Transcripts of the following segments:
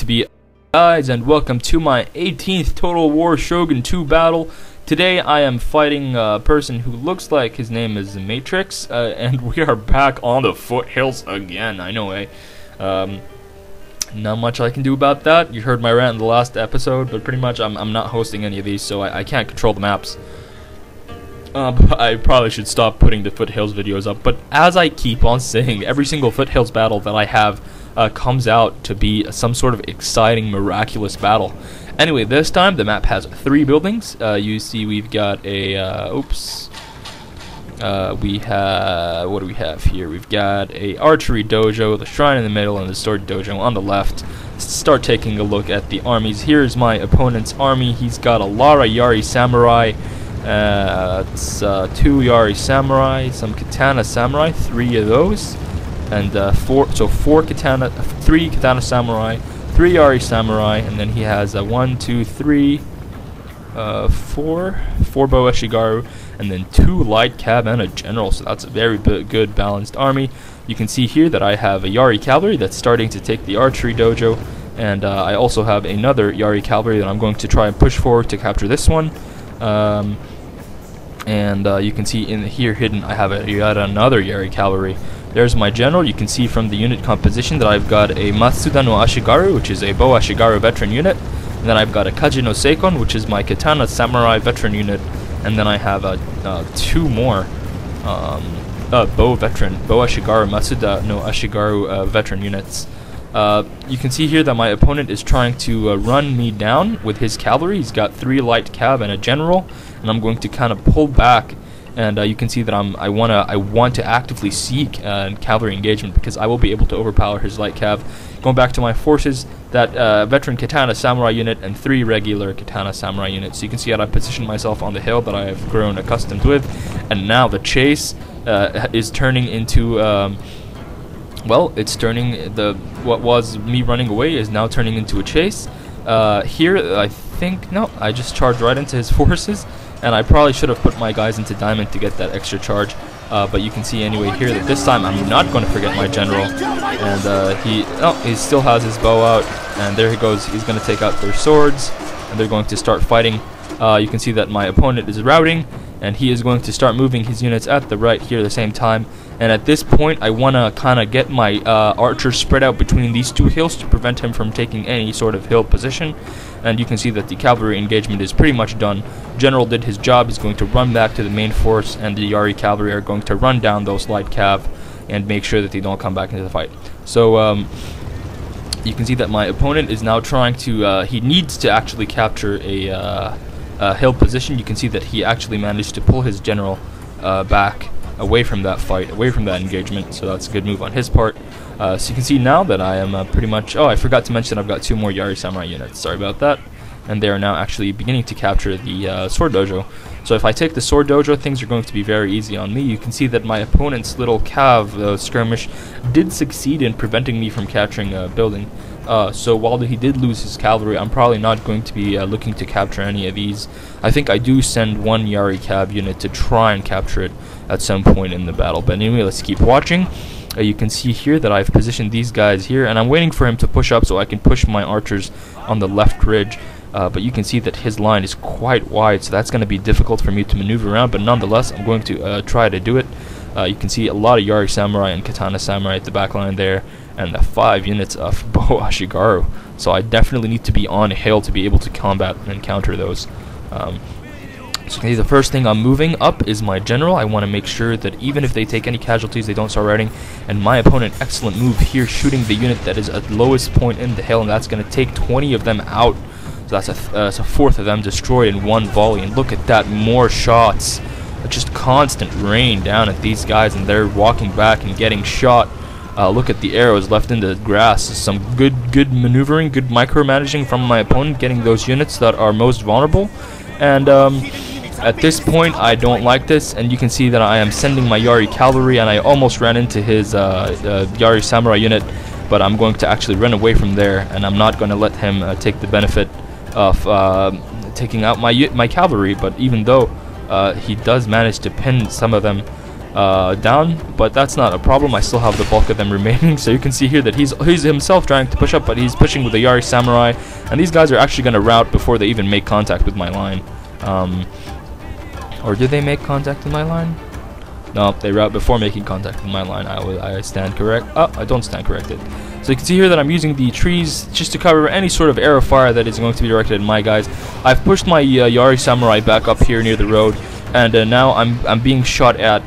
to be guys, and welcome to my 18th Total War Shogun 2 battle. Today I am fighting a person who looks like his name is Matrix, and we are back on the foothills again. I know, eh? Not much I can do about that. You heard my rant in the last episode, but pretty much I'm not hosting any of these, so I can't control the maps. But I probably should stop putting the foothills videos up. But as I keep on saying, every single foothills battle that I have comes out to be some sort of exciting, miraculous battle. Anyway, this time the map has 3 buildings. You see we've got a, we have, what do we have here? We've got a archery dojo, the shrine in the middle, and the sword dojo on the left. Let's start taking a look at the armies. Here's my opponent's army. He's got a Lara Yari Samurai, it's 2 Yari Samurai, some Katana Samurai, 3 of those, and 3 Katana Samurai, 3 Yari Samurai, and then he has 4 Boa Shigaru, and then 2 light cab and a general. So that's a very good balanced army. You can see here that I have a Yari cavalry that's starting to take the archery dojo, and I also have another Yari cavalry that I'm going to try and push forward to capture this one. You can see in here hidden I have yet another Yari cavalry. There's my general. You can see from the unit composition that I've got a Matsuda no Ashigaru, which is a Boa Ashigaru veteran unit, and then I've got a Kaji no Seikon, which is my Katana Samurai veteran unit, and then I have 2 more Boa Ashigaru Matsuda no Ashigaru veteran units. You can see here that my opponent is trying to run me down with his cavalry. He's got 3 light cav and a general, and I'm going to kind of pull back. And you can see that I want to actively seek cavalry engagement, because I will be able to overpower his light cav. Going back to my forces, that veteran Katana Samurai unit and 3 regular Katana Samurai units. So you can see that I positioned myself on the hill that I have grown accustomed with, and now the chase is turning into what was me running away is now turning into a chase. Here I think I just charged right into his forces. And I probably should have put my guys into diamond to get that extra charge, but you can see anyway here that this time I'm not going to forget my general, and he still has his bow out, and there he goes. He's going to take out their swords, and they're going to start fighting. You can see that my opponent is routing, and he is going to start moving his units at the right here at the same time. And at this point I want to kind of get my archers spread out between these 2 hills to prevent him from taking any sort of hill position. And you can see that the cavalry engagement is pretty much done. General did his job. He's going to run back to the main force, and the Yari cavalry are going to run down those light cav and make sure that they don't come back into the fight. So you can see that my opponent is now trying to he needs to actually capture a hill position. You can see that he actually managed to pull his general back away from that fight, away from that engagement, so that's a good move on his part. So you can see now that I am pretty much... Oh, I forgot to mention I've got 2 more Yari Samurai units, sorry about that. And they are now actually beginning to capture the sword dojo. So if I take the sword dojo, things are going to be very easy on me. You can see that my opponent's little cav skirmish did succeed in preventing me from capturing a building. So while he did lose his cavalry, I'm probably not going to be looking to capture any of these. I think I do send 1 Yari cav unit to try and capture it at some point in the battle. But anyway, let's keep watching. You can see here that I've positioned these guys here, and I'm waiting for him to push up so I can push my archers on the left ridge. But you can see that his line is quite wide, so that's going to be difficult for me to maneuver around, but nonetheless I'm going to try to do it. You can see a lot of Yari Samurai and Katana Samurai at the back line there, and the 5 units of Boa Ashigaru. So I definitely need to be on a hill to be able to combat and counter those. So the first thing I'm moving up is my general. I want to make sure that even if they take any casualties, they don't start routing. And my opponent, excellent move here, shooting the unit that is at the lowest point in the hill, and that's going to take 20 of them out. So that's a 4th of them destroyed in 1 volley. And look at that, more shots. Just constant rain down at these guys, and they're walking back and getting shot. Look at the arrows left in the grass. Some good maneuvering, good micromanaging from my opponent, getting those units that are most vulnerable. And at this point I don't like this, and you can see that I am sending my Yari cavalry, and I almost ran into his Yari Samurai unit, but I'm going to actually run away from there, and I'm not going to let him take the benefit of taking out my cavalry. But even though he does manage to pin some of them, down, but that's not a problem. I still have the bulk of them remaining. So you can see here that he's himself trying to push up, but he's pushing with the Yari Samurai, and these guys are actually going to rout before they even make contact with my line. Or did they make contact with my line? No, they rout before making contact with my line. I stand correct. Oh, I don't stand corrected. So you can see here that I'm using the trees just to cover any sort of arrow fire that is going to be directed at my guys. I've pushed my Yari Samurai back up here near the road, and now I'm being shot at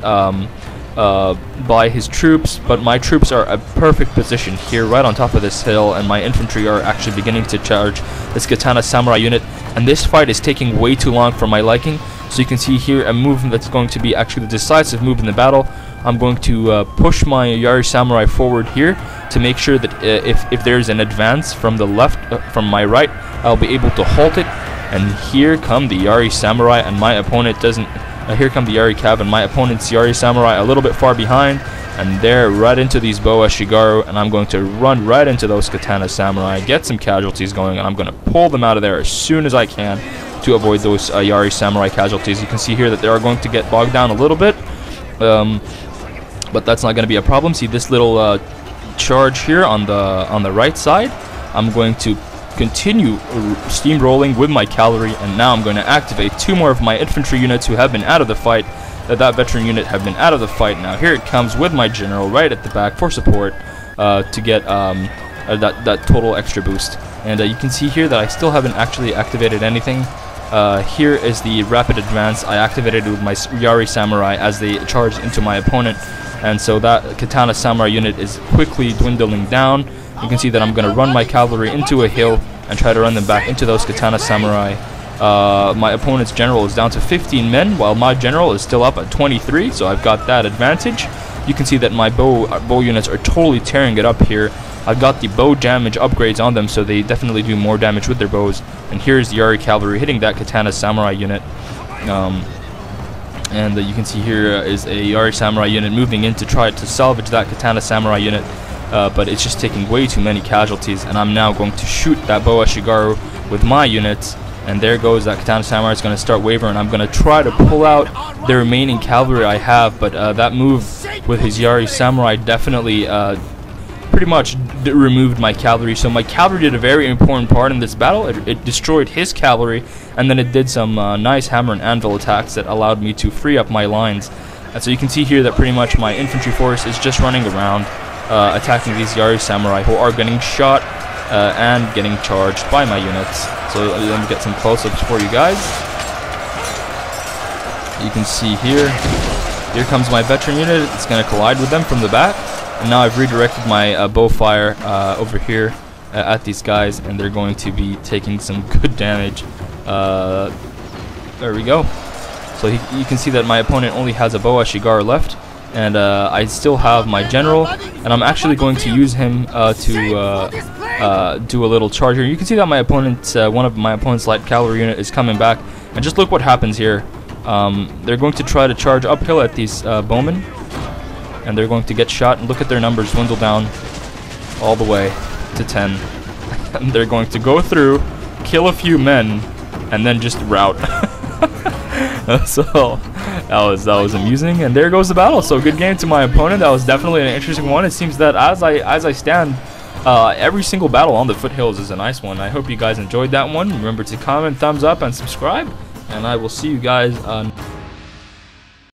by his troops, but my troops are a perfect position here right on top of this hill, and my infantry are actually beginning to charge this Katana Samurai unit, and this fight is taking way too long for my liking. So you can see here a move that's going to be actually the decisive move in the battle. I'm going to push my Yari Samurai forward here to make sure that if there's an advance from the left, from my right, I'll be able to halt it. And here come the Yari Samurai, and my opponent doesn't. Here come the Yari Cav, and my opponent's Yari Samurai a little bit far behind, and they're right into these Boa Shigaru, and I'm going to run right into those Katana Samurai, get some casualties going, and I'm going to pull them out of there as soon as I can to avoid those Yari Samurai casualties. You can see here that they are going to get bogged down a little bit, but that's not going to be a problem. See this little charge here on the right side? I'm going to continue steamrolling with my cavalry, and now I'm going to activate 2 more of my infantry units who have been out of the fight. That veteran unit have been out of the fight. Now here it comes with my general right at the back for support to get that total extra boost. And you can see here that I still haven't actually activated anything. Here is the rapid advance I activated with my Yari Samurai as they charged into my opponent, and so that Katana Samurai unit is quickly dwindling down. You can see that I'm going to run my cavalry into a hill and try to run them back into those Katana Samurai. My opponent's general is down to 15 men, while my general is still up at 23, so I've got that advantage. You can see that my bow units are totally tearing it up here. I've got the bow damage upgrades on them, so they definitely do more damage with their bows. And here's the Yari Cavalry hitting that Katana Samurai unit. And you can see here is a Yari Samurai unit moving in to try to salvage that Katana Samurai unit. But it's just taking way too many casualties, and I'm now going to shoot that Boa Shigaru with my units, and there goes that Katana Samurai. Is going to start wavering. I'm going to try to pull out the remaining cavalry I have, but that move with his Yari Samurai definitely pretty much removed my cavalry. So my cavalry did a very important part in this battle. It destroyed his cavalry, and then it did some nice hammer and anvil attacks that allowed me to free up my lines. And so you can see here that pretty much my infantry force is just running around, attacking these Yari Samurai who are getting shot and getting charged by my units. So let me get some close-ups for you guys. You can see here comes my veteran unit. It's going to collide with them from the back, and now I've redirected my bow fire over here at these guys, and they're going to be taking some good damage. There we go. So you can see that my opponent only has a Boa Shigaru left, and I still have my general, and I'm actually going to use him to do a little charge here. You can see that my opponent, one of my opponent's light cavalry unit is coming back, and just look what happens here. They're going to try to charge uphill at these bowmen, and they're going to get shot, and look at their numbers dwindle down all the way to 10. And they're going to go through, kill a few men, and then just rout. So that was amusing, and there goes the battle. So good game to my opponent. That was definitely an interesting one. It seems that as I stand, every single battle on the foothills is a nice one. I hope you guys enjoyed that one. Remember to comment, thumbs up, and subscribe, and I will see you guys